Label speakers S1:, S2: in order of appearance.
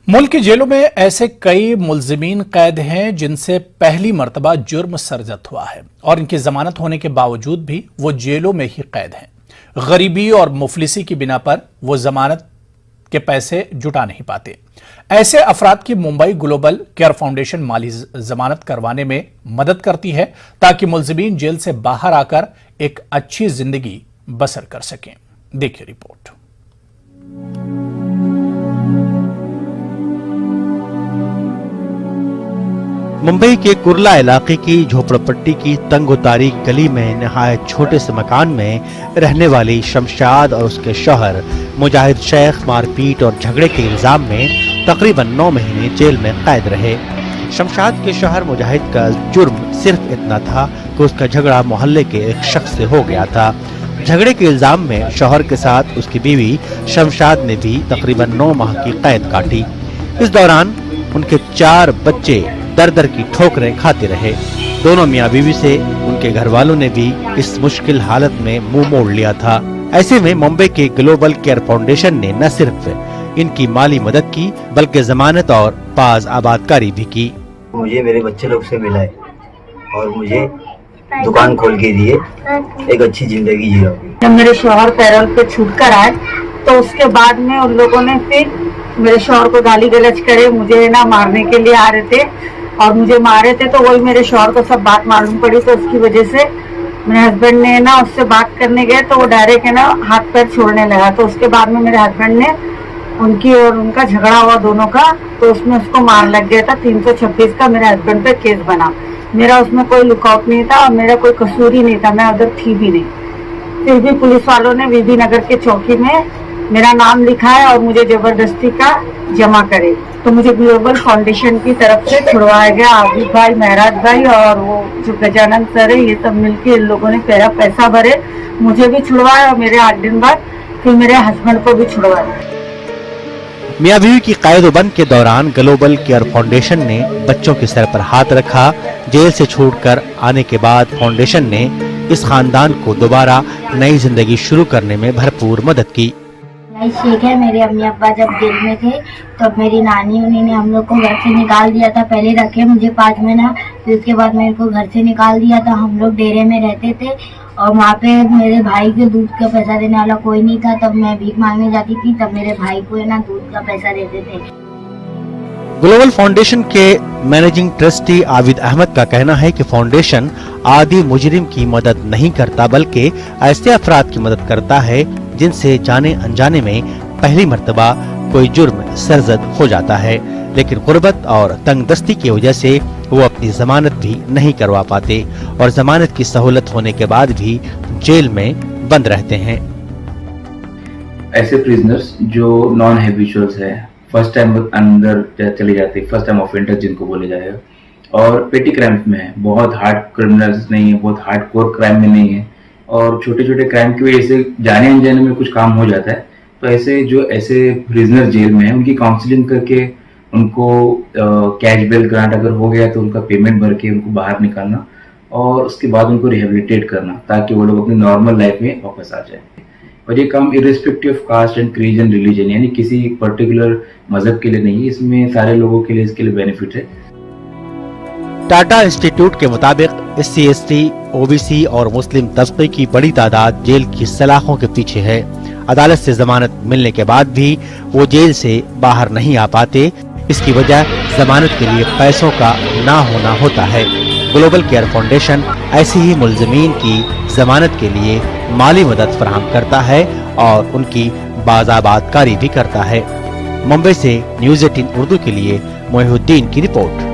S1: मुल्क की जेलों में ऐसे कई मुल्जिमीन कैद हैं जिनसे पहली मर्तबा जुर्म सरजद हुआ है और इनकी जमानत होने के बावजूद भी वो जेलों में ही कैद हैं। गरीबी और मुफलिसी की बिना पर वो जमानत के पैसे जुटा नहीं पाते। ऐसे अफराद की मुंबई ग्लोबल केयर फाउंडेशन माली जमानत करवाने में मदद करती है ताकि मुल्जिमीन जेल से बाहर आकर एक अच्छी जिंदगी बसर कर सकें। देखिए रिपोर्ट।
S2: मुंबई के कुर्ला इलाके की झोपड़पट्टी की तंगोतारी गली में नहायत छोटे से मकान में रहने वाली शमशाद और उसके शौहर मुजाहिद शेख मारपीट और झगड़े के इल्जाम में तकरीबन 9 महीने जेल में कैद रहे। शमशाद के शौहर मुजाहिद का जुर्म सिर्फ इतना था कि उसका झगड़ा मोहल्ले के एक शख्स से हो गया था। झगड़े के इल्जाम में शौहर के साथ उसकी बीवी शमशाद ने भी तकरीबन 9 माह की कैद काटी। इस दौरान उनके 4 बच्चे दर दर की ठोकरें खाते रहे। दोनों मियां बीवी से उनके घर वालों ने भी इस मुश्किल हालत में मुंह मोड़ लिया था। ऐसे में मुंबई के ग्लोबल केयर फाउंडेशन ने न सिर्फ इनकी माली मदद की बल्कि जमानत और बाज आबादकारी भी की।
S3: मुझे मेरे बच्चे लोग से मिला है और मुझे दुकान खोल के दिए, एक अच्छी जिंदगी जियो।
S4: जब मेरे शौहर पैरोल पे छूट कर आए तो उसके बाद में उन लोगों ने फिर मेरे शौहर को गाली गलौज करे, मुझे ना मारने के लिए आ रहे थे और मुझे मारे थे। तो वही मेरे शौहर को सब बात मालूम पड़ी तो उसकी वजह से मेरे हस्बैंड ने ना उससे बात करने गए तो वो डायरेक्ट है ना हाथ पैर छोड़ने लगा। तो उसके बाद में मेरे हस्बैंड ने उनकी और उनका झगड़ा हुआ दोनों का, तो उसमें उसको मार लग गया था। 326 का मेरे हस्बैंड पे केस बना। मेरा उसमें कोई लुकआउट नहीं था और मेरा कोई कसूर ही नहीं था, मैं उधर थी भी नहीं। फिर भी पुलिस वालों ने वीबी नगर के चौकी में मेरा नाम लिखा है और मुझे जबरदस्ती का जमा करे। तो मुझे ग्लोबल फाउंडेशन की तरफ से छुड़वाया गया। आबिद भाई, महराज भाई और वो जो गजानन सर है, ये सब मिलके इन लोगों ने मेरा पैसा भरे, मुझे भी छुड़वाया और मेरे 8 दिन बाद फिर मेरे हस्बैंड को भी छुड़वाया।
S2: मियां बीवी की कैद-ओ-बंद के दौरान ग्लोबल केयर फाउंडेशन ने बच्चों के सर पर हाथ रखा। जेल से छूटकर आने के बाद फाउंडेशन ने इस खानदान को दोबारा नई जिंदगी शुरू करने में भरपूर मदद की।
S5: शेख है, मेरे अम्मी अब्बा जब जेल में थे तब मेरी नानी उन्होंने हम लोग को घर से निकाल दिया था। पहले रखे मुझे 5 महीना, फिर उसके बाद मेरे को घर से निकाल दिया था। हम लोग डेरे में रहते थे और वहाँ पे मेरे भाई के दूध का पैसा देने वाला कोई नहीं था। तब मैं भीख मांगने जाती थी, तब मेरे भाई को है ना दूध का पैसा देते थे।
S2: ग्लोबल फाउंडेशन के मैनेजिंग ट्रस्टी आबिद अहमद का कहना है कि फाउंडेशन आदि मुजरिम की मदद नहीं करता बल्कि ऐसे अफराद की मदद करता है जिनसे जाने अनजाने में पहली मर्तबा कोई जुर्म सरजद हो जाता है, लेकिन गुर्बत और तंगदस्ती की वजह से वो अपनी जमानत भी नहीं करवा पाते और जमानत की सहूलत होने के बाद भी जेल में बंद रहते हैं।
S6: ऐसे प्रिजनर्स जो नॉन हैबिचुअल्स है, फर्स्ट टाइम अंदर चले जाते, फर्स्ट टाइम ऑफेंडर जिनको बोले जाएगा, और पेटी क्राइम्स में है, बहुत हार्ड क्रिमिनल्स नहीं है, बहुत हार्ड कोर क्राइम में नहीं है और छोटे छोटे क्राइम की वजह से जाने अनजाने में कुछ काम हो जाता है। तो ऐसे प्रिजनर जेल में है, उनकी काउंसलिंग करके उनको कैश बेल ग्रांट अगर हो गया तो उनका पेमेंट भर के उनको बाहर निकालना और उसके बाद उनको रिहेबिलिटेट करना ताकि वो लोग अपनी नॉर्मल लाइफ में वापस आ जाए। और ये काम irrespective of caste and creed and religion, यानी किसी पर्टिकुलर मजहब के लिए नहीं, इसमें सारे लोगों के लिए इसके लिए बेनिफिट है।
S2: टाटा इंस्टीट्यूट के मुताबिक SC, ST, OBC और मुस्लिम तबके की बड़ी तादाद जेल की सलाखों के पीछे है। अदालत से जमानत मिलने के बाद भी वो जेल से बाहर नहीं आ पाते। इसकी वजह जमानत के लिए पैसों का ना होना होता है। ग्लोबल केयर फाउंडेशन ऐसी ही मुल्जिमीन की जमानत के लिए माली मदद फराहम करता है और उनकी बाज़ाबादकारी भी करता है। मुंबई से न्यूज़ 18 उर्दू के लिए मोहिउद्दीन की रिपोर्ट।